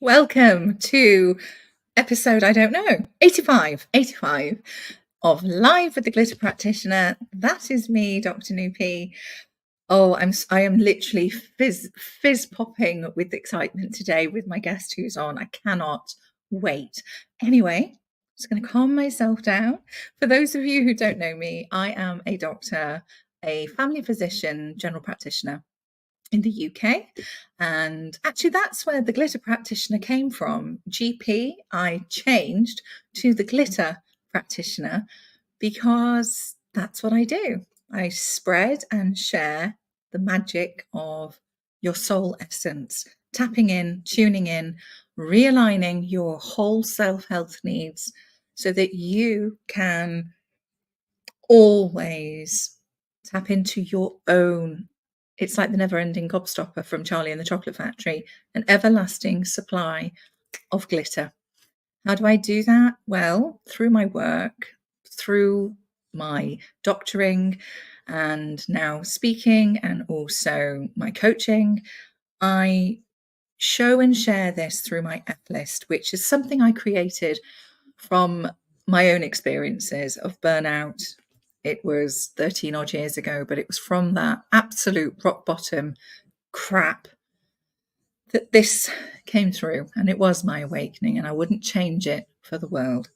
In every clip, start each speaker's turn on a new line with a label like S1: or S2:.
S1: Welcome to episode, 85 of Live with the Glitter Practitioner. That is me, Dr. Nupi. Oh, I am literally fizz popping with excitement today with my guest who's on. I cannot wait. Anyway, I'm just going to calm myself down. For those of you who don't know me, I am a doctor, a family physician, general practitioner in the UK. And actually, that's where the Glitter Practitioner came from. GP, I changed to the Glitter Practitioner because that's what I do. I spread and share the magic of your soul essence, tapping in, tuning in, realigning your whole self-health needs so that you can always tap into your own. It's like the never-ending gobstopper from Charlie and the Chocolate Factory, an everlasting supply of glitter. How do I do that? Well, through my work, through my doctoring, and now speaking, and also my coaching. I show and share this through my F-list, which is something I created from my own experiences of burnout. It was 13 odd years ago, but it was from that absolute rock bottom crap that this came through, and it was my awakening, and I wouldn't change it for the world.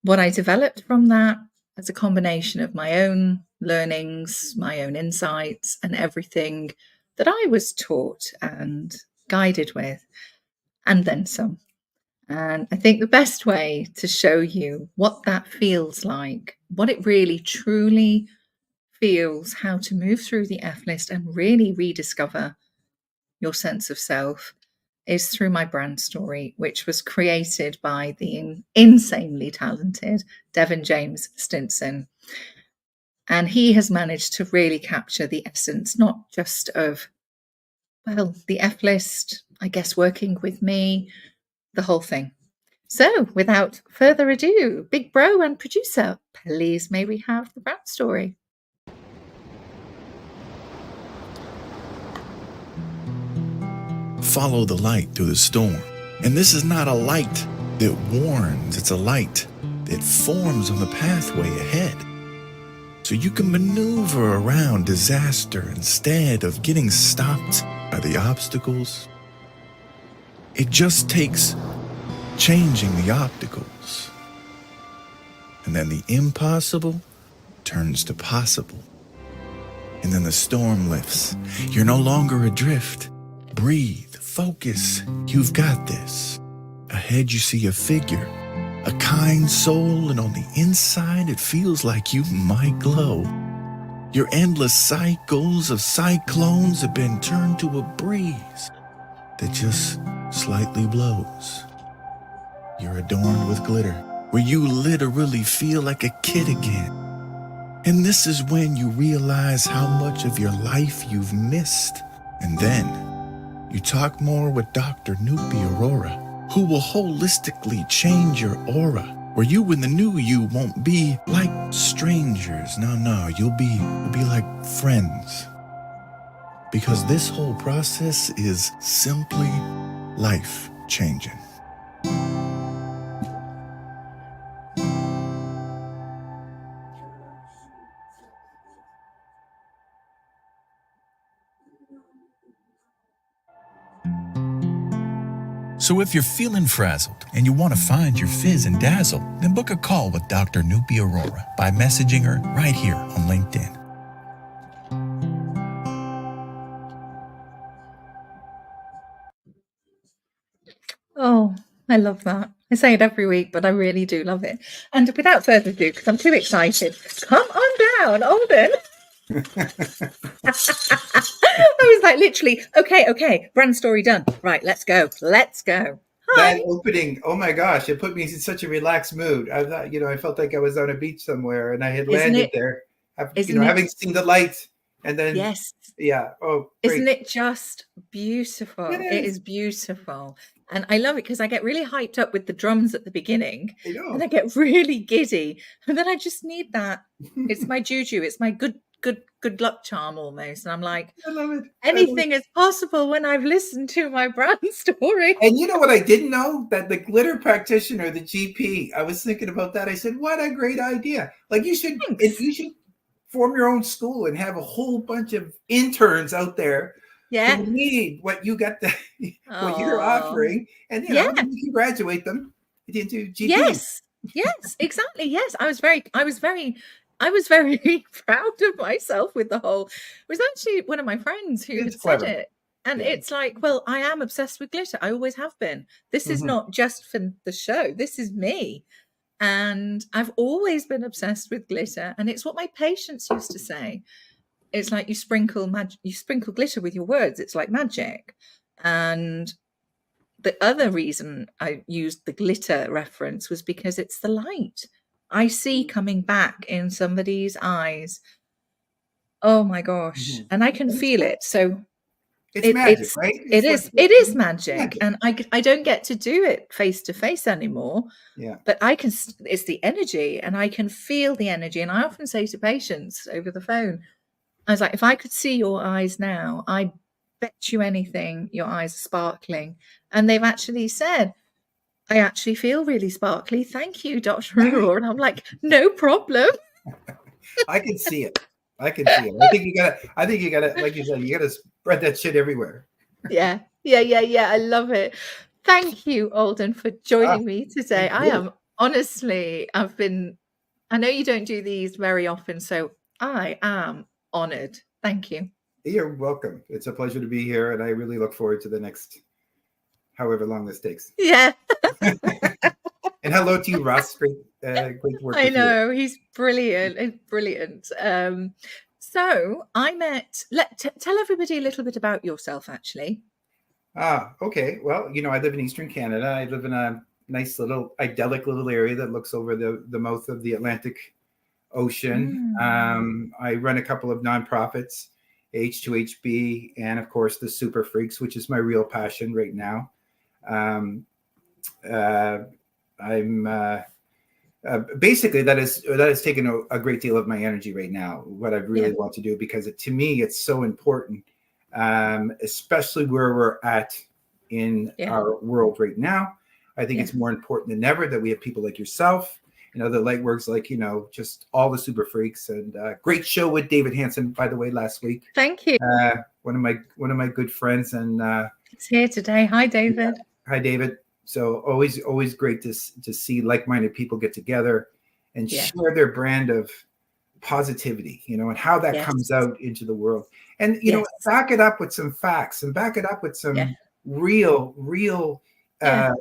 S1: What I developed from that as a combination of my own learnings, my own insights, and everything that I was taught and guided with, and then some. And I think the best way to show you what that feels like, what it really truly feels, how to move through the F-list and really rediscover your sense of self, is through my brand story, which was created by the insanely talented Devin James Stinson. And he has managed to really capture the essence, not just of, well, the F-list, I guess, working with me, the whole thing. So without further ado, big bro and producer, please may we have the brand story.
S2: Follow the light through the storm. And this is not a light that warns, it's a light that forms on the pathway ahead. So you can maneuver around disaster instead of getting stopped by the obstacles. It just takes changing the obstacles. And then the impossible turns to possible. And then the storm lifts. You're no longer adrift. Breathe, focus, you've got this. Ahead you see a figure, a kind soul, and on the inside it feels like you might glow. Your endless cycles of cyclones have been turned to a breeze that just slightly blows. You're adorned with glitter, where you literally feel like a kid again. And this is when you realize how much of your life you've missed. And then you talk more with Dr. Nupi Aurora, who will holistically change your aura, where you and the new you won't be like strangers. No, you'll be like friends. Because this whole process is simply life-changing. So if you're feeling frazzled and you want to find your fizz and dazzle, then book a call with Dr. Nupi Aurora by messaging her right here on LinkedIn.
S1: Oh, I love that. I say it every week, but I really do love it. And without further ado, because I'm too excited, come on down, Alden. I was like, literally, okay, brand story done. Right, let's go. Hi.
S3: opening, oh my gosh, it put me in such a relaxed mood. I thought, I felt like I was on a beach somewhere and I had
S1: Isn't
S3: landed
S1: it?
S3: there,
S1: Isn't it?
S3: having seen the light and then,
S1: Yes.
S3: yeah, oh,
S1: Isn't
S3: great.
S1: it just
S3: It
S1: beautiful? It
S3: is.
S1: is beautiful. And I love it because I get really hyped up with the drums at the beginning
S3: I
S1: and I
S3: know.
S1: get really giddy. And then I just need that. It's my juju. It's my good luck charm almost. And I'm like,
S3: I love it. I love it.
S1: anything is possible when I've listened to my brand story.
S3: And you know what I didn't know? That the glitter practitioner, the GP, I was thinking about that. I said, what a great idea. Like
S1: Thanks.
S3: you should form your own school and have a whole bunch of interns out there
S1: Yeah.
S3: who need what you got what you're
S1: Oh,
S3: offering. And
S1: yeah.
S3: you can graduate them into GP.
S1: Yes. Yes, exactly. Yes. I was very proud of myself with the whole. It was actually one of my friends who
S3: It's
S1: had said
S3: clever.
S1: it. And
S3: Yeah.
S1: it's like, well, I am obsessed with glitter. I always have been. This is
S3: Mhm.
S1: not just for the show. This is me. And I've always been obsessed with glitter. And it's what my patients used to say. It's like you sprinkle glitter with your words. It's like magic. And the other reason I used the glitter reference was because it's the light I see coming back in somebody's eyes. Oh my gosh.
S3: Mhm.
S1: And I can
S3: And it's
S1: feel
S3: cool.
S1: it. So
S3: It's magic, right?
S1: it
S3: It's like
S1: is it is
S3: it's
S1: magic.
S3: magic.
S1: And I don't get to do it face to face anymore,
S3: Yeah.
S1: but it's the energy and I can feel the energy. And I often say to patients over the phone, I was like, if I could see your eyes now, I bet you anything your eyes are sparkling. And they've actually said, I actually feel really sparkly. Thank you, Dr. Aurora. And I'm like, no problem.
S3: I can see it. I can see it. I think you gotta, like you said, you gotta spread that shit everywhere.
S1: Yeah. Yeah. Yeah. Yeah. I love it. Thank you, Alden, for
S3: Ah,
S1: joining me today.
S3: thank
S1: I
S3: you.
S1: am honestly, I know you don't do these very often, so I am honored. Thank you.
S3: You're welcome. It's a pleasure to be here, and I really look forward to the next however long this takes.
S1: Yeah,
S3: And hello to you, Russ. Great work
S1: I
S3: with you.
S1: know. He's brilliant. He's brilliant. So I met, tell everybody a little bit about yourself, actually.
S3: Okay. Well, I live in Eastern Canada. I live in a nice little idyllic little area that looks over the mouth of the Atlantic Ocean.
S1: Mm.
S3: I run a couple of nonprofits, H2HB, and of course the Super Freaks, which is my real passion right now. Um, uh, I'm basically that has taken a great deal of my energy right now. What I really
S1: Yeah.
S3: want to do, because to me it's so important, especially where we're at in
S1: Yeah.
S3: our world right now. I think
S1: Yeah.
S3: it's more important than ever that we have people like yourself, the light works, like just all the Super Freaks, and great show with David Hansen, by the way, last week.
S1: Thank you.
S3: One of my good friends, and
S1: He's here today. Hi, David.
S3: yeah. Hi, David. So always great to see like-minded people get together and
S1: Yeah.
S3: share their brand of positivity, and how that
S1: Yes.
S3: comes out into the world. And
S1: Yes.
S3: back it up with some facts and back it up with some
S1: Yeah.
S3: real
S1: Yeah.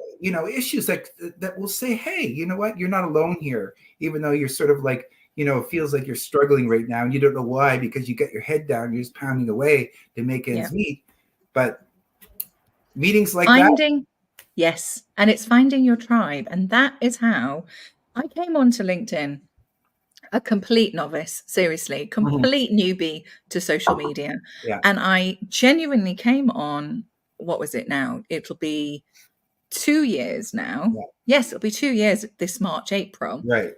S3: issues that will say, hey, you know what, you're not alone here, even though you're sort of like, it feels like you're struggling right now and you don't know why, because you got your head down, you're just pounding away to make ends meet. But meetings like that.
S1: Yes. And it's finding your tribe. And that is how I came onto LinkedIn, a complete novice, seriously, complete newbie to social media.
S3: Yeah.
S1: And I genuinely came on, what was it now? It'll be 2 years now.
S3: Yeah.
S1: Yes, it'll be 2 years this March, April.
S3: Right.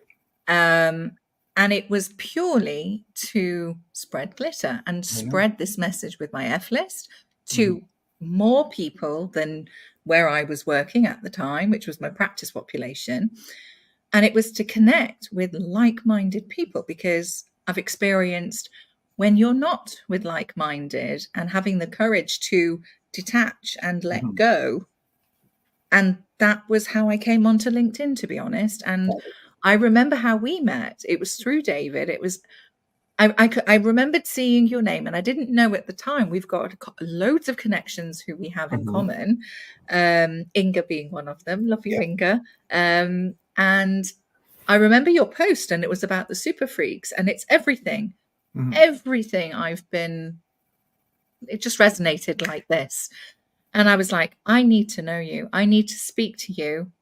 S1: And it was purely to spread glitter and spread this message with my F list to more people than where I was working at the time, which was my practice population. And it was to connect with like-minded people, because I've experienced when you're not with like-minded and having the courage to detach and let go. And that was how I came onto LinkedIn, to be honest. And I remember how we met. It was through David. It was, I remembered seeing your name, and I didn't know at the time. We've got loads of connections who we have in common. Inga being one of them. Love you, Inga. And I remember your post, and it was about the Super Freaks, and it's everything. Everything it just resonated like this. And I was like, I need to know you. I need to speak to you.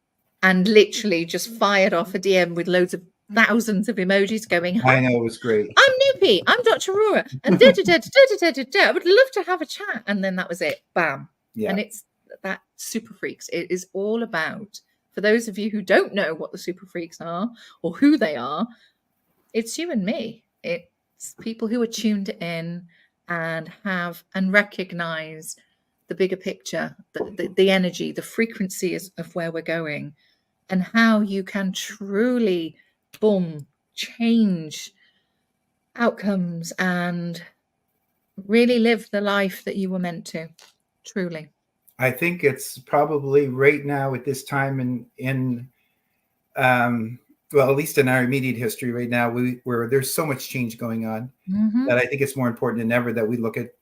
S1: And literally just fired off a DM with loads of thousands of emojis going, hi,
S3: I know, it was great.
S1: I'm Noopy. I'm Dr. Aurora. And da, da, da, da, da, da, da. I would love to have a chat. And then that was it. Bam.
S3: Yeah.
S1: And it's that Super Freaks. It is all about, for those of you who don't know what the Super Freaks are or who they are, it's you and me. It's people who are tuned in and have and recognize the bigger picture, the energy, the frequency of where we're going, and how you can truly, boom, change outcomes and really live the life that you were meant to. Truly.
S3: I think it's probably right now at this time in well, at least in our immediate history right now, where there's so much change going on, that I think it's more important than ever that we look at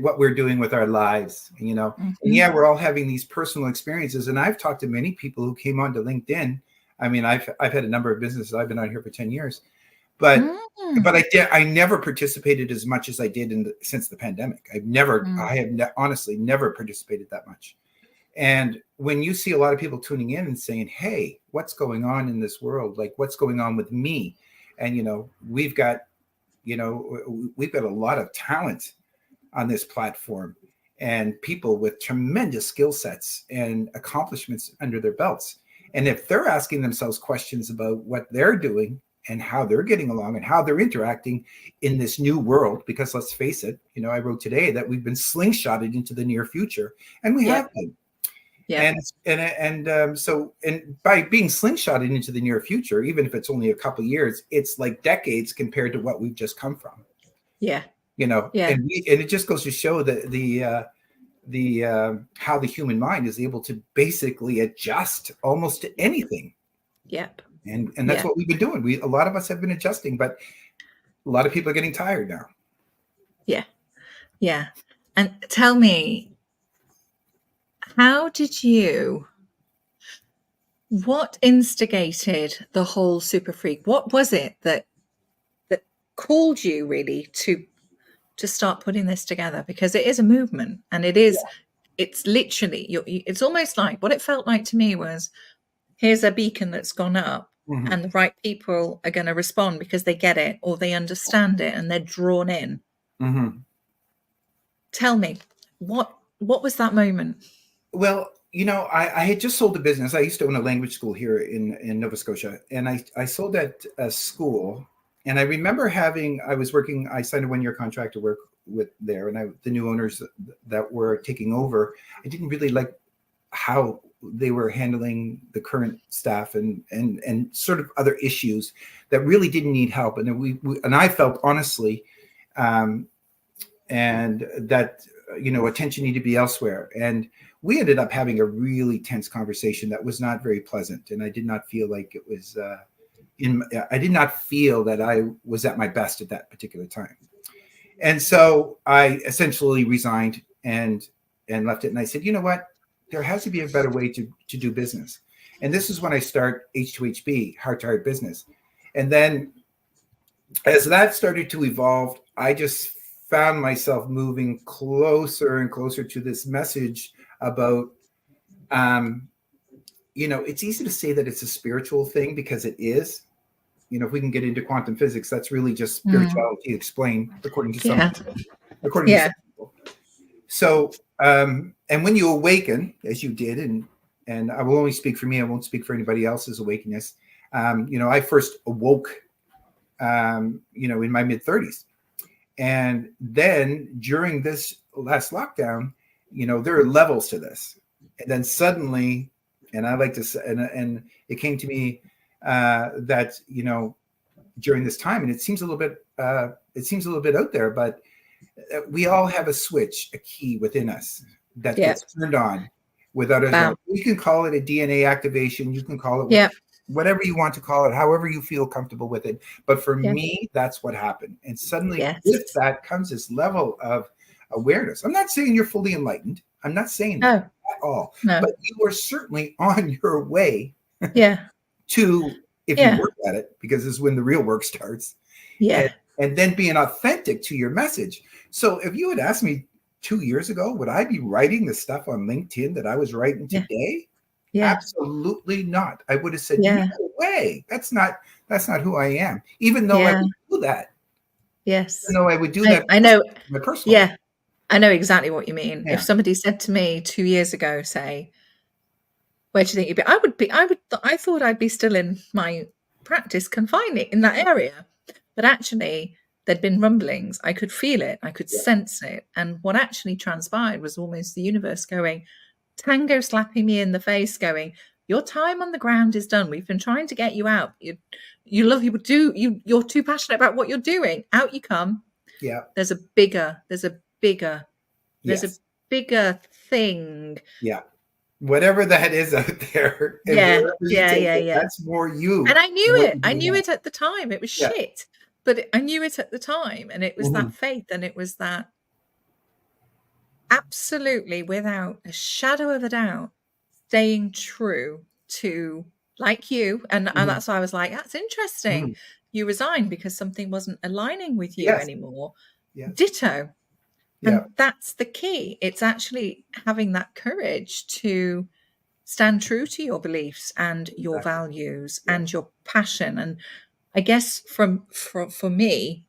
S3: what we're doing with our lives, you know. And yeah, we're all having these personal experiences. And I've talked to many people who came onto LinkedIn. I mean, I've had a number of businesses. I've been on here for 10 years, but I never participated as much as I did since the pandemic. I have honestly never participated that much. And when you see a lot of people tuning in and saying, hey, what's going on in this world? Like, what's going on with me? And, you know, we've got a lot of talent on this platform and people with tremendous skill sets and accomplishments under their belts. And if they're asking themselves questions about what they're doing and how they're getting along and how they're interacting in this new world, because let's face it, you know, I wrote today that we've been slingshotted into the near future, and we have been. Yeah. So by being slingshotted into the near future, even if it's only a couple of years, it's like decades compared to what we've just come from.
S1: Yeah.
S3: You know, and it just goes to show that how the human mind is able to basically adjust almost to anything.
S1: Yep.
S3: And that's what we've been doing. A lot of us have been adjusting, but a lot of people are getting tired now.
S1: Yeah. Yeah. And tell me, what instigated the whole Super Freak? What was it that called you really to start putting this together? Because it is a movement, and it's literally, it's almost like, what it felt like to me was, here's a beacon that's gone up, and the right people are going to respond because they get it or they understand it and they're drawn in. Tell me, what was that moment?
S3: Well, you know, I had just sold a business. I used to own a language school here in Nova Scotia, and I sold that school. And I remember I signed a 1-year contract to work with there, and the new owners that were taking over, I didn't really like how they were handling the current staff and sort of other issues that really didn't need help. And I felt honestly, and that, you know, attention needed to be elsewhere. And we ended up having a really tense conversation that was not very pleasant. And I did not feel like it was, I did not feel that I was at my best at that particular time. And so I essentially resigned and left it. And I said, you know what? There has to be a better way to do business. And this is when I start H2HB, Heart to Heart Business. And then as that started to evolve, I just found myself moving closer and closer to this message about, you know, it's easy to say that it's a spiritual thing because it is. You know, if we can get into quantum physics, that's really just spirituality explained according to some people. So, and when you awaken, as you did, and I will only speak for me, I won't speak for anybody else's awakeness. You know, I first awoke, you know, in my mid-30s. And then during this last lockdown, you know, there are levels to this. And then suddenly, and I like to say, and it came to me that, you know, during this time, and it seems a little bit out there, but we all have a switch, a key within us that gets turned on without us. You can call it a DNA activation. You can call it whatever you want to call it, however you feel comfortable with it. But for me, that's what happened. And suddenly with that comes this level of awareness. I'm not saying you're fully enlightened. I'm not saying that at all. No. But you are certainly on your way to, if you work at it, because this is when the real work starts. And then being authentic to your message. So if you had asked me 2 years ago, would I be writing the stuff on LinkedIn that I was writing
S1: Yeah.
S3: today?
S1: Yeah.
S3: Absolutely not. I would have said,
S1: Yeah.
S3: no way. That's not who I am. Even though I
S1: Yeah.
S3: would do that.
S1: Yes.
S3: Even though I would do
S1: I,
S3: that.
S1: I know.
S3: My personal.
S1: Yeah. I know exactly what you mean.
S3: Yeah.
S1: If somebody said to me 2 years ago, say, where do you think you'd be? I thought I'd be still in my practice confining in that area. But actually, there'd been rumblings. I could feel it. I could sense it. And what actually transpired was almost the universe going, tango slapping me in the face, going, your time on the ground is done. We've been trying to get you out. You're too passionate about what you're doing. Out you come.
S3: Yeah.
S1: There's a bigger
S3: Yes.
S1: thing.
S3: Yeah. Whatever that is out there. And
S1: Yeah.
S3: wherever you take it, that's more you.
S1: And I knew
S3: than what
S1: it.
S3: you
S1: I
S3: do
S1: knew
S3: now.
S1: it at the time. It was
S3: Yeah.
S1: shit. But I knew it at the time. And it was that faith. And it was that absolutely, without a shadow of a doubt, staying true to, like you. And that's why I was like, that's interesting. You resigned because something wasn't aligning with you anymore.
S3: Yes.
S1: Ditto.
S3: Yeah.
S1: And that's the key. It's actually having that courage to stand true to your beliefs and your values and your passion. And I guess for me,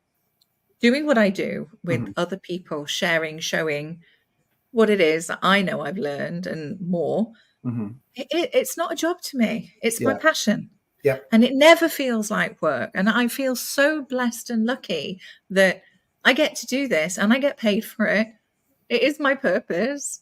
S1: doing what I do with other people, sharing, showing what it is that I know I've learned and more, it's not a job to me. It's my passion.
S3: Yeah.
S1: And it never feels like work. And I feel so blessed and lucky that I get to do this and I get paid for it. It is my purpose.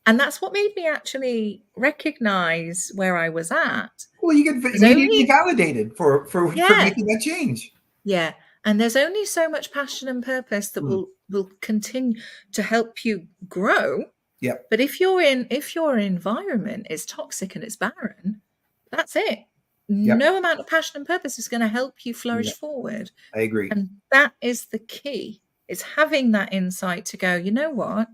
S1: And that's what made me actually recognize where I was at.
S3: Well, you get immediately validated for making that change.
S1: Yeah. And there's only so much passion and purpose that will continue to help you grow.
S3: Yeah.
S1: But if your environment is toxic and it's barren, that's it. Yep. No amount of passion and purpose is going to help you flourish forward.
S3: I agree.
S1: And that is the key. It's having that insight to go, you know what?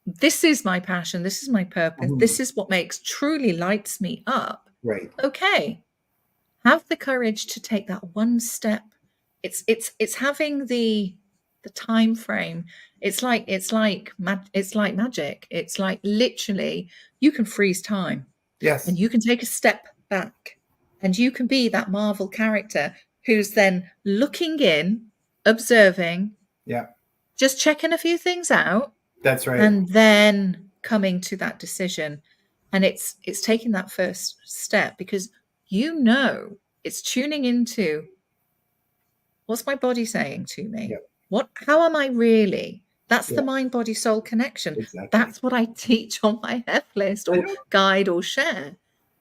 S1: This is my passion. This is my purpose. This is what truly lights me up.
S3: Right.
S1: Okay. Have the courage to take that one step. It's having the time frame. It's like magic. It's like literally you can freeze time.
S3: Yes.
S1: And you can take a step back and you can be that Marvel character who's then looking in, observing, just checking a few things out.
S3: That's right.
S1: And then coming to that decision. And it's taking that first step because it's tuning into what's my body saying to me?
S3: Yep.
S1: How am I really? That's the mind, body, soul connection.
S3: Exactly.
S1: That's what I teach on my health list or guide or share.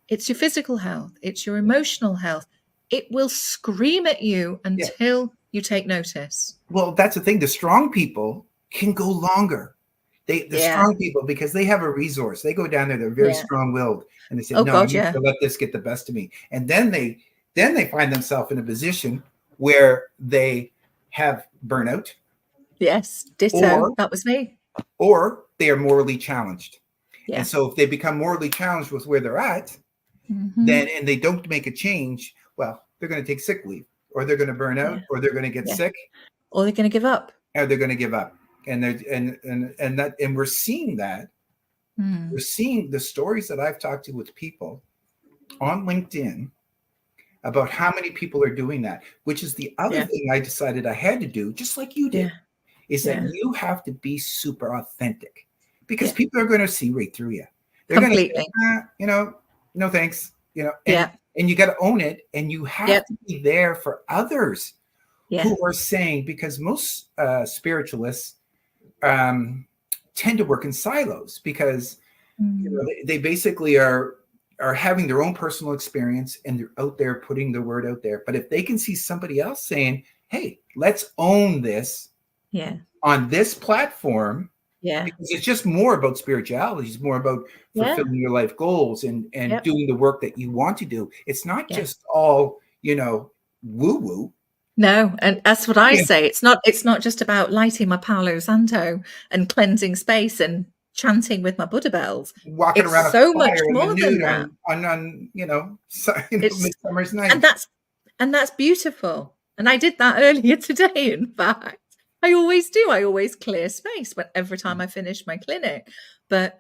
S1: It's your physical health. It's your emotional health. It will scream at you until you take notice.
S3: Well, that's the thing. The strong people can go longer. The strong people, because they have a resource. They go down there. They're very strong-willed, and they say, "No, I need to let this get the best of me." And then they find themselves in a position where they have burnout.
S1: Yes, ditto. That was me.
S3: Or they are morally challenged. Yeah. And so if they become morally challenged with where they're at, then and they don't make a change, well, they're going to take sick leave, or they're going to burn out, or they're going to get sick,
S1: or they're going to give up.
S3: Or they're going to give up. And we're seeing that. We're seeing the stories that I've talked to with people on LinkedIn about how many people are doing that, which is the other thing I decided I had to do, just like you did, is that you have to be super authentic, because people are going to see right through you. They're going to say, no thanks, and you got to own it, and you have to be there for others who are saying, because most spiritualists tend to work in silos, because they basically are having their own personal experience, and they're out there putting the word out there. But if they can see somebody else saying, hey, let's own this on this platform, because it's just more about spirituality. It's more about fulfilling your life goals and doing the work that you want to do. It's not just all, woo-woo.
S1: No, and that's what I say. It's not just about lighting my Palo Santo and cleansing space and chanting with my Buddha bells.
S3: Walking
S1: it's
S3: around
S1: so much more than that.
S3: On Midsummer's Night.
S1: And that's beautiful. And I did that earlier today, in fact. I always do. I always clear space every time I finish my clinic. But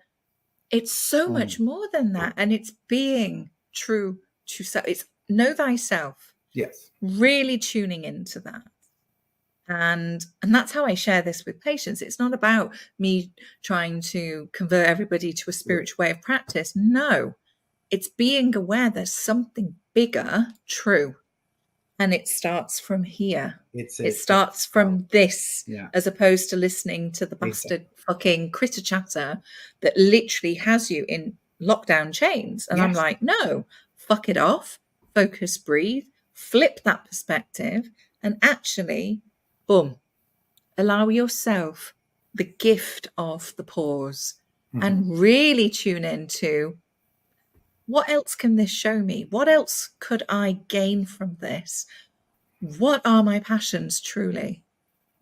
S1: it's so much more than that. And it's being true to self. It's know thyself.
S3: Yes.
S1: Really tuning into that. And that's how I share this with patients. It's not about me trying to convert everybody to a spiritual way of practice. No, it's being aware there's something bigger true. And it starts from here. It starts from this, as opposed to listening to the bastard fucking critter chatter that literally has you in lockdown chains. And I'm like, no, fuck it off, focus, breathe, flip that perspective, and actually, boom, allow yourself the gift of the pause and really tune into what else can this show me? What else could I gain from this? What are my passions truly?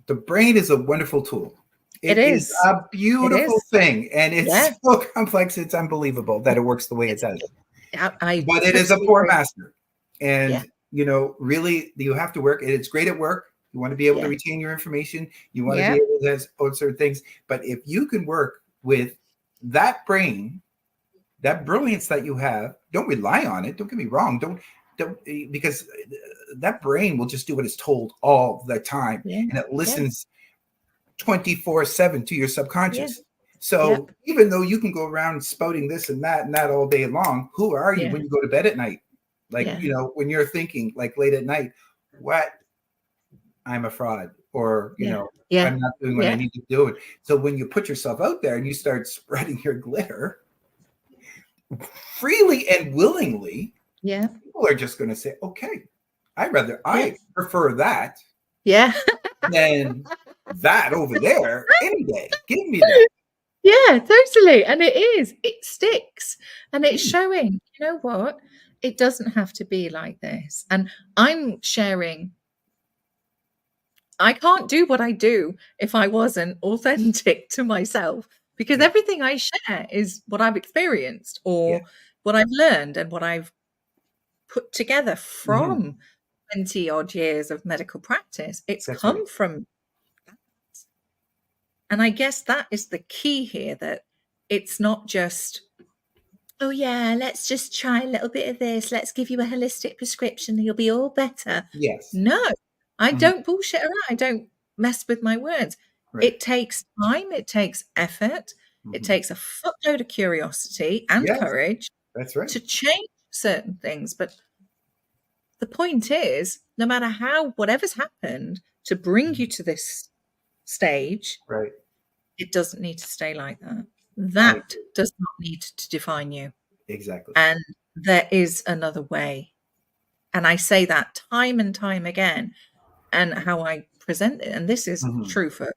S3: The brain is a wonderful tool.
S1: It is
S3: a beautiful thing. And it's so complex, it's unbelievable that it works the way it does. But it is a poor master. And, you know, really, you have to work. It's great at work. You want to be able to retain your information. You want to be able to do certain things. But if you can work with that brain, that brilliance that you have, don't rely on it. Don't get me wrong. Don't because that brain will just do what it's told all the time, and it listens 24/7 to your subconscious. So even though you can go around spouting this and that all day long, who are you when you go to bed at night? Like, you know, when you're thinking like late at night, what? I'm a fraud, or, you know, I'm not doing what I need to do. So when you put yourself out there and you start spreading your glitter freely and willingly, people are just going to say, okay, I prefer that than that over there any day. Give me that.
S1: Yeah, totally. And it sticks, and it's showing, you know what, it doesn't have to be like this. And I'm sharing, I can't do what I do if I wasn't authentic to myself, because everything I share is what I've experienced or what I've learned and what I've put together from 20 odd years of medical practice. It's come from that. And I guess that is the key here, that it's not just, oh yeah, let's just try a little bit of this. Let's give you a holistic prescription and you'll be all better. No, I don't bullshit around. I don't mess with my words. It takes time. It takes effort. It takes a fuckload of curiosity and courage to change certain things. But the point is, no matter whatever's happened to bring you to this stage, it doesn't need to stay like that. That does not need to define you.
S3: Exactly.
S1: And there is another way. And I say that time and time again, and how I present it. And this is true for,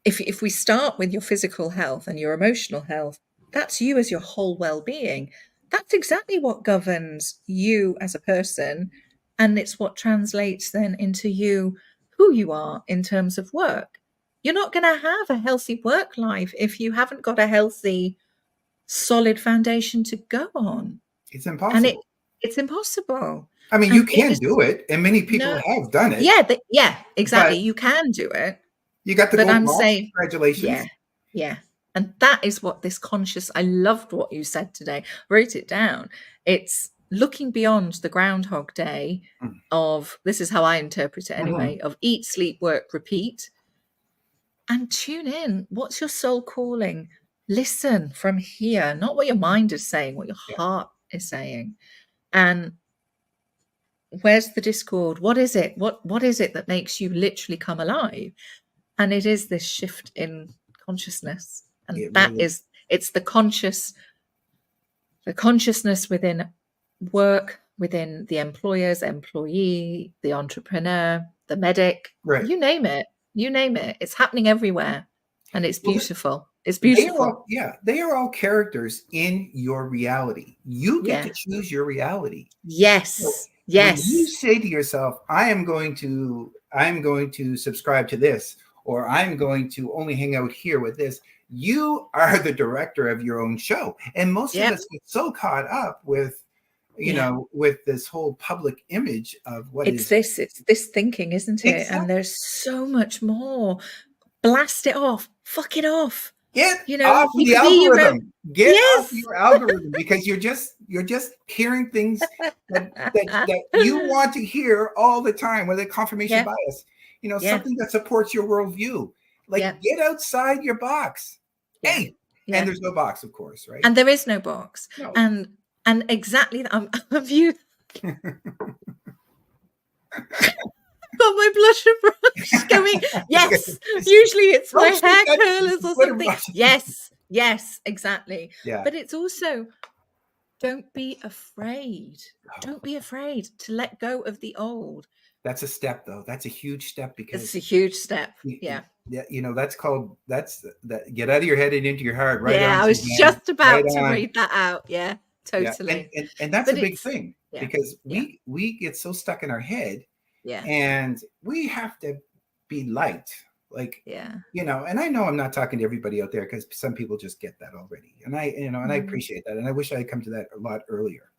S1: if we start with your physical health and your emotional health, that's you as your whole well-being. That's exactly what governs you as a person. And it's what translates then into you, who you are in terms of work. You're not going to have a healthy work life if you haven't got a healthy, solid foundation to go on.
S3: It's impossible.
S1: And it's impossible.
S3: I mean, you can do it, and many people have done it.
S1: Yeah, exactly. You can do it.
S3: You got the gold box. Congratulations.
S1: Yeah. And that is what this conscious, I loved what you said today, wrote it down. It's looking beyond the Groundhog Day of, this is how I interpret it anyway, of eat, sleep, work, repeat. And tune in. What's your soul calling? Listen from here, not what your mind is saying, what your heart is saying. And where's the discord? What is it? What is it that makes you literally come alive? And it is this shift in consciousness. And it's the consciousness within work, within the employer's employee, the entrepreneur, the medic, you name it. It's happening everywhere. And it's beautiful. It's beautiful.
S3: They are all characters in your reality. You get to choose your reality.
S1: Yes.
S3: So when you say to yourself, I am going to subscribe to this, or I'm going to only hang out here with this, you are the director of your own show. And most of us get so caught up with you
S1: Yeah.
S3: know, with this whole public image of what
S1: It's
S3: is
S1: this thinking, isn't it? And
S3: exactly.
S1: there's so much more. Blast it off. Fuck it off.
S3: Get
S1: You know,
S3: off
S1: you
S3: the
S1: can be your own.
S3: algorithm. Get off
S1: Yes.
S3: your algorithm because you're just hearing things that you want to hear all the time, whether confirmation
S1: Yeah.
S3: bias, you know,
S1: Yeah.
S3: something that supports your worldview. Like
S1: Yeah.
S3: get outside your box.
S1: Yeah.
S3: Hey,
S1: Yeah.
S3: and there's no box, of course, right?
S1: And there is no box.
S3: No.
S1: And exactly that. Have you got my blusher brush going? Yes. Usually it's my
S3: Don't
S1: hair
S3: touch
S1: curlers
S3: the
S1: or
S3: glitter
S1: something.
S3: brush.
S1: Yes. Yes, exactly.
S3: Yeah.
S1: But it's also, don't be afraid. Don't be afraid to let go of the old.
S3: That's a step, though. That's a huge step because
S1: It's a huge step. Yeah.
S3: yeah, you know, that's that. Get out of your head and into your heart. Right
S1: Yeah,
S3: on.
S1: I was
S3: Suzanne.
S1: just about
S3: Right
S1: to
S3: on.
S1: read that out. Yeah,
S3: Yeah,
S1: totally.
S3: and that's
S1: But
S3: a big
S1: it's,
S3: thing
S1: yeah,
S3: because
S1: yeah,
S3: we get so stuck in our head,
S1: yeah,
S3: and we have to be light, like
S1: yeah.
S3: you know. And I know I'm not talking to everybody out there because some people just get that already, and I I appreciate that, and I wish I had come to that a lot earlier,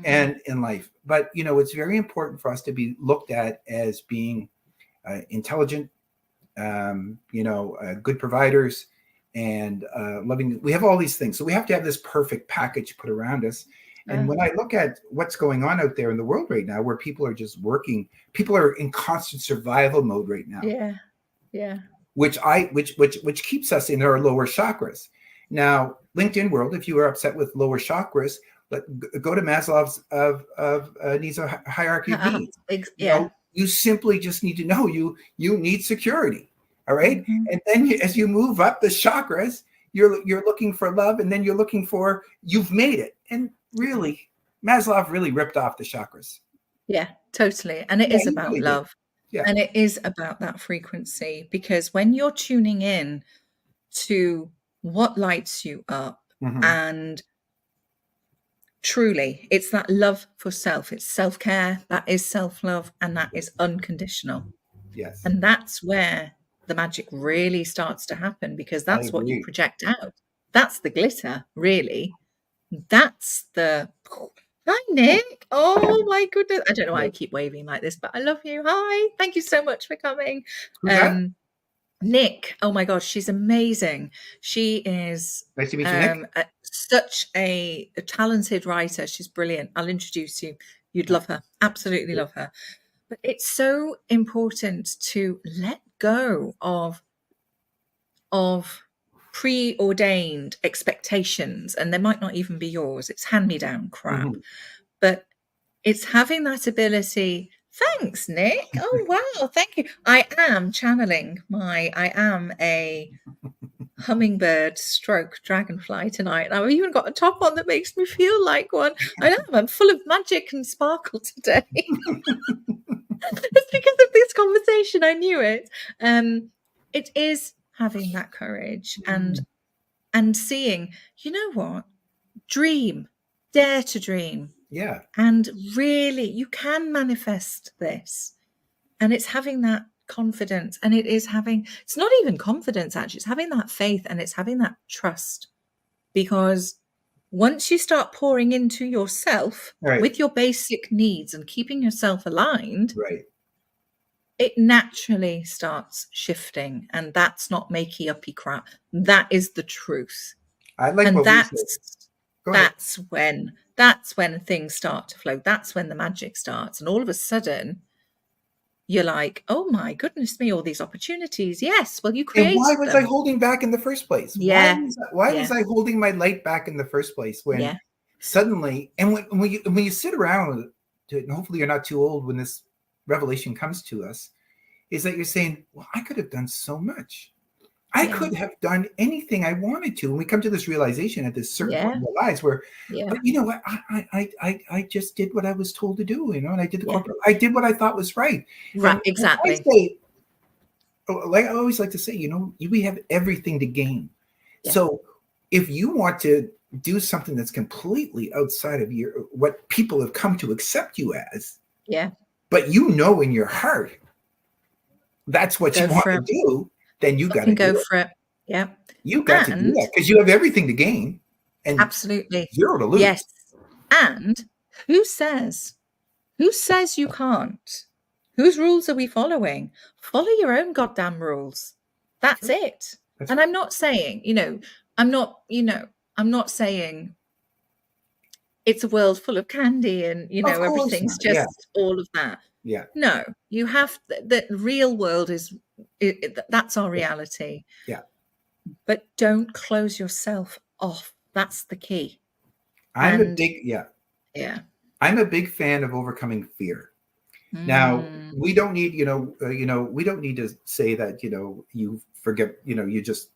S3: and in life. But you know, it's very important for us to be looked at as being intelligent, you know, good providers, and loving. We have all these things, so we have to have this perfect package put around us. And when I look at what's going on out there in the world right now, where people are just working, people are in constant survival mode right now.
S1: Yeah, yeah.
S3: Which keeps us in our lower chakras. Now, LinkedIn world, if you are upset with lower chakras, go to Maslow's needs a hierarchy of needs.
S1: Yeah.
S3: You know, you simply just need to know you need security. All right. And then as you move up the chakras, you're looking for love, and then you're looking for you've made it. And really, Maslow really ripped off the chakras.
S1: Yeah, totally. And it is about
S3: really
S1: love.
S3: Yeah.
S1: And it is about that frequency, because when you're tuning in to what lights you up, and truly it's that love for self, it's self-care, that is self-love, and that is unconditional.
S3: Yes.
S1: And that's where the magic really starts to happen, because that's what you project out. That's the glitter, really. That's the hi, Nick. Oh my goodness. I don't know why I keep waving like this, but I love you. Hi. Thank you so much for coming.
S3: Who's that?
S1: Nick. Oh my gosh, she's amazing. She is
S3: nice to meet you, Nick.
S1: Such a talented writer. She's brilliant. I'll introduce you. You'd love her. Absolutely love her. But it's so important to let go of preordained expectations, and they might not even be yours. It's hand-me-down crap. But it's having that ability. Thanks, Nick. Oh wow, thank you. I am channeling I am a hummingbird stroke dragonfly tonight. I've even got a top on that makes me feel like one. I know, I'm full of magic and sparkle today. It's because of this conversation. I knew it. It is having that courage and seeing, you know what? Dream, dare to dream.
S3: Yeah.
S1: And really, you can manifest this. And it's having that confidence, and it's not even confidence, actually. It's having that faith, and it's having that trust. Because once you start pouring into yourself with your basic needs and keeping yourself aligned, it naturally starts shifting. And that's not makey-uppy crap. That is the truth.
S3: I like
S1: and
S3: what
S1: that's when things start to flow. That's when the magic starts. And all of a sudden, you're like, oh my goodness me, all these opportunities. Yes, well, you created them.
S3: And why was I holding back in the first place?
S1: Yeah.
S3: Why was I holding my light back in the first place when suddenly, and when you sit around, and hopefully you're not too old when this revelation comes to us, is that you're saying, well, I could have done so much. I could have done anything I wanted to. And we come to this realization at this certain point in our lives where, but you know what, I just did what I was told to do, you know, and I did I did what I thought was right.
S1: Right,
S3: and
S1: exactly.
S3: I always like to say, you know, we have everything to gain. Yeah. So if you want to do something that's completely outside of what people have come to accept you as, but you know in your heart that's what you want to do, then you got to
S1: go for it. Yeah.
S3: You got to do that because you have everything to gain and
S1: absolutely
S3: zero to lose.
S1: Yes. And Who says? Who says you can't? Whose rules are we following? Follow your own goddamn rules. That's it.
S3: That's
S1: And I'm not saying, I'm not saying it's a world full of candy and,
S3: of course
S1: everything's
S3: not. Yeah.
S1: just all of that.
S3: Yeah.
S1: No, you have the real world is that's our reality.
S3: Yeah.
S1: But don't close yourself off. That's the key.
S3: I'm a big fan of overcoming fear. Now, we don't need, we don't need to say that, you forget, you just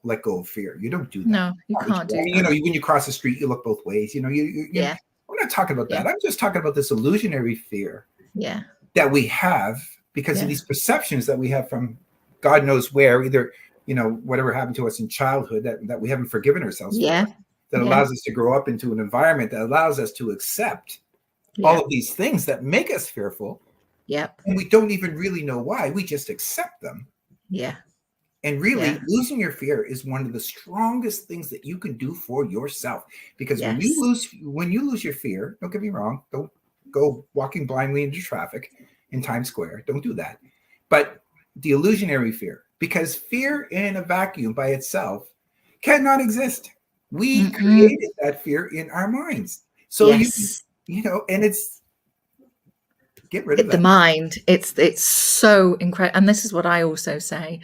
S3: let go of fear. You don't do that.
S1: No, you can't do that.
S3: When you cross the street, you look both ways.
S1: Yeah.
S3: We're not talking about that. I'm just talking about this illusionary fear.
S1: Yeah.
S3: That we have because of these perceptions that we have from God knows where, either, whatever happened to us in childhood that we haven't forgiven ourselves for, that allows us to grow up into an environment that allows us to accept all of these things that make us fearful.
S1: Yep.
S3: And we don't even really know why. We just accept them.
S1: Yeah.
S3: And really, losing your fear is one of the strongest things that you can do for yourself. Because when you lose your fear, don't get me wrong, don't go walking blindly into traffic in Times Square. Don't do that. But the illusionary fear, because fear in a vacuum by itself cannot exist. We created that fear in our minds. So and it's get rid of that.
S1: The mind. It's so incredible. And this is what I also say.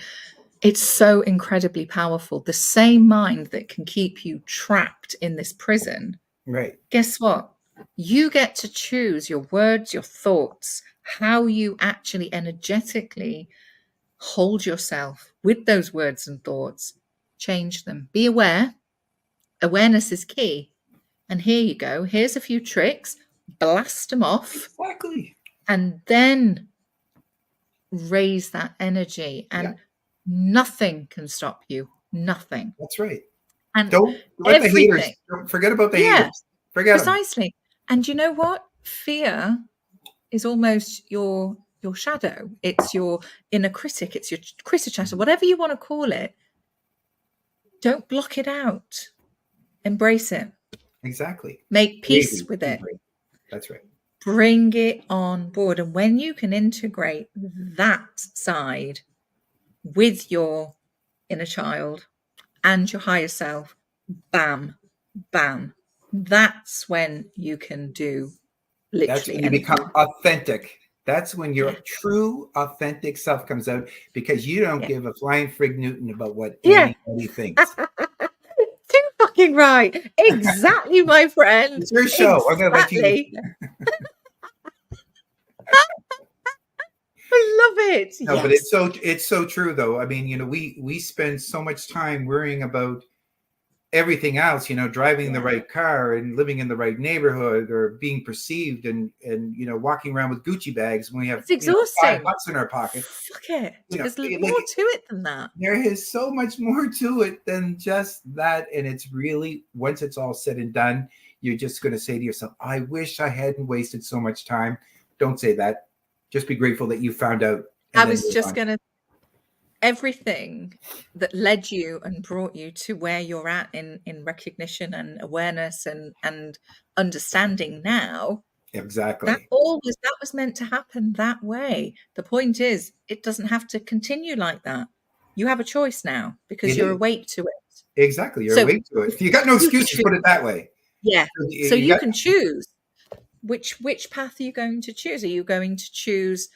S1: It's so incredibly powerful. The same mind that can keep you trapped in this prison.
S3: Right.
S1: Guess what? You get to choose your words, your thoughts, how you actually energetically hold yourself with those words and thoughts. Change them. Be aware. Awareness is key. And here you go. Here's a few tricks. Blast them off.
S3: Exactly.
S1: And then raise that energy. And nothing can stop you. Nothing.
S3: That's right.
S1: And
S3: don't let the haters. Don't forget about the haters. Forget
S1: precisely.
S3: them.
S1: And you know what? Fear is almost your shadow. It's your inner critic. It's your critter chatter, whatever you want to call it. Don't block it out. Embrace it.
S3: Exactly.
S1: Make peace with it.
S3: That's right.
S1: Bring it on board. And when you can integrate that side with your inner child and your higher self, bam, bam. That's when you can do literally
S3: That's when you
S1: anything.
S3: become authentic. That's when your true, authentic self comes out, because you don't give a flying frig Newton about what anybody thinks.
S1: Too fucking right. Exactly, my friend.
S3: It's your show.
S1: Exactly.
S3: I'm going to let you.
S1: I love it.
S3: No, but it's so true, though. I mean, we spend so much time worrying about everything else, driving the right car and living in the right neighborhood, or being perceived and walking around with Gucci bags when we have
S1: it's exhausting.
S3: $5 in our pocket.
S1: Fuck it. There's more to it than that.
S3: There is so much more to it than just that. And it's really, once it's all said and done, you're just going to say to yourself, I wish I hadn't wasted so much time. Don't say that. Just be grateful that you found out.
S1: I was just going to, everything that led you and brought you to where you're at in recognition and awareness and understanding now.
S3: Exactly.
S1: That was meant to happen that way. The point is, it doesn't have to continue like that. You have a choice now because you're awake to it.
S3: Exactly. You're awake to it. You got no excuses, put it that way.
S1: Yeah. So you can choose which path are you going to choose? Are you going to choose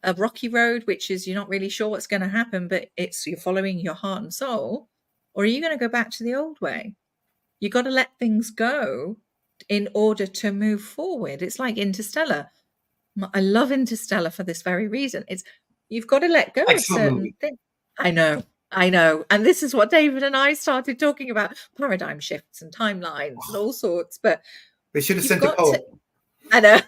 S1: a rocky road, which is you're not really sure what's going to happen, but you're following your heart and soul? Or are you going to go back to the old way? You got to let things go in order to move forward. It's like Interstellar. I love Interstellar for this very reason. You've got to let go of certain things. I know. And this is what David and I started talking about, paradigm shifts and timelines and all sorts. But
S3: they should have sent a poem.
S1: I know.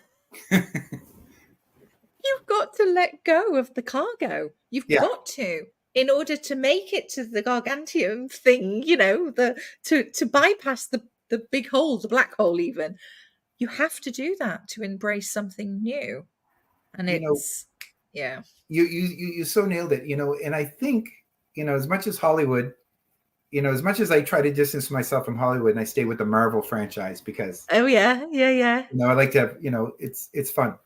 S1: You've got to let go of the cargo. You've got to, in order to make it to the gargantuan thing, to bypass the big hole, the black hole even. You have to do that to embrace something new. And
S3: you so nailed it, and I think, as much as Hollywood as much as I try to distance myself from Hollywood, and I stay with the Marvel franchise because
S1: Oh yeah.
S3: I like to have, it's fun.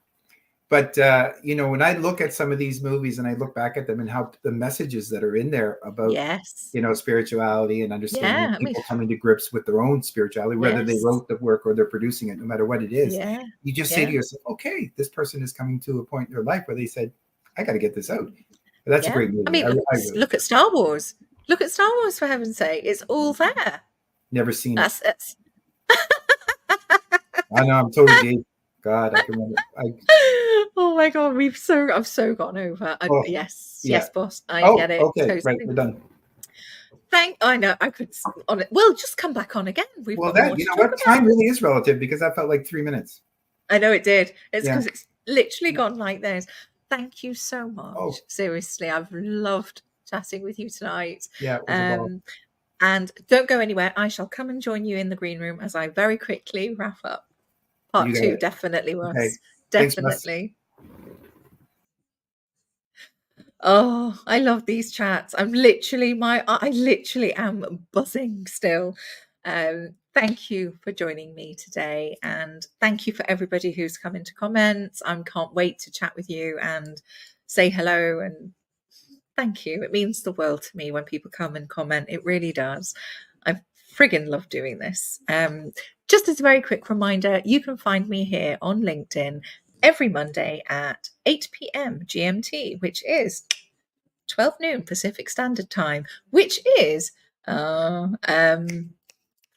S3: But when I look at some of these movies and I look back at them and how the messages that are in there about
S1: Yes.
S3: spirituality and understanding
S1: Yeah.
S3: people coming to grips with their own spirituality, whether they
S1: Yes.
S3: wrote the work or they're producing it, no matter what it is.
S1: Yeah.
S3: You just say to yourself, okay, this person is coming to a point in their life where they said, I got to get this out. But that's a great movie.
S1: I mean,
S3: really
S1: look at Star Wars. Look at Star Wars, for heaven's sake. It's all there.
S3: never seen it.
S1: That's
S3: I know, I'm totally gay. God, I can remember.
S1: Oh my God, I've so gone over. Yes, boss. I get it.
S3: Okay,
S1: totally.
S3: right, we're done.
S1: I know I could on it. Well, just come back on again. We've got more to talk about.
S3: Time really is relative because that felt like 3 minutes.
S1: I know it did. It's because it's literally gone like this. Thank you so much. Seriously, I've loved chatting with you tonight.
S3: Yeah, it was a ball.
S1: And don't go anywhere. I shall come and join you in the green room as I very quickly wrap up. Part 2, definitely, Russ.
S3: Okay.
S1: Definitely. Thanks, oh, I love these chats. I literally am buzzing still. Thank you for joining me today, and thank you for everybody who's come into comments. I can't wait to chat with you and say hello, and thank you. It means the world to me when people come and comment. It really does. I friggin' love doing this. Just as a very quick reminder, you can find me here on LinkedIn every Monday at 8 p.m. GMT, which is 12 noon Pacific Standard Time, which is 3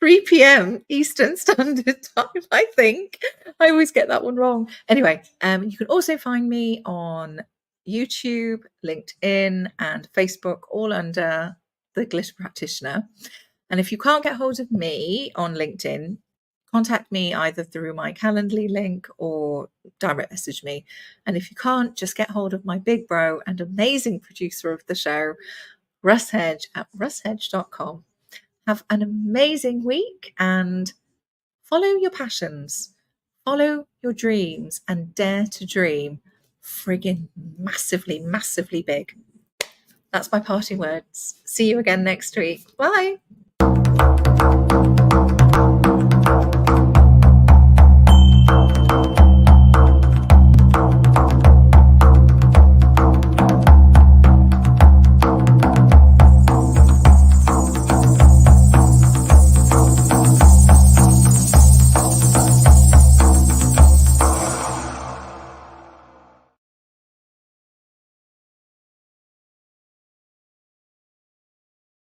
S1: p.m. Eastern Standard Time, I think. I always get that one wrong. Anyway, you can also find me on YouTube, LinkedIn, and Facebook, all under the Glitter Practitioner. And if you can't get hold of me on LinkedIn, contact me either through my Calendly link or direct message me. And if you can't, just get hold of my big bro and amazing producer of the show, Russ Hedge, at russhedge.com. Have an amazing week and follow your passions, follow your dreams, and dare to dream friggin' massively, massively big. That's my parting words. See you again next week. Bye.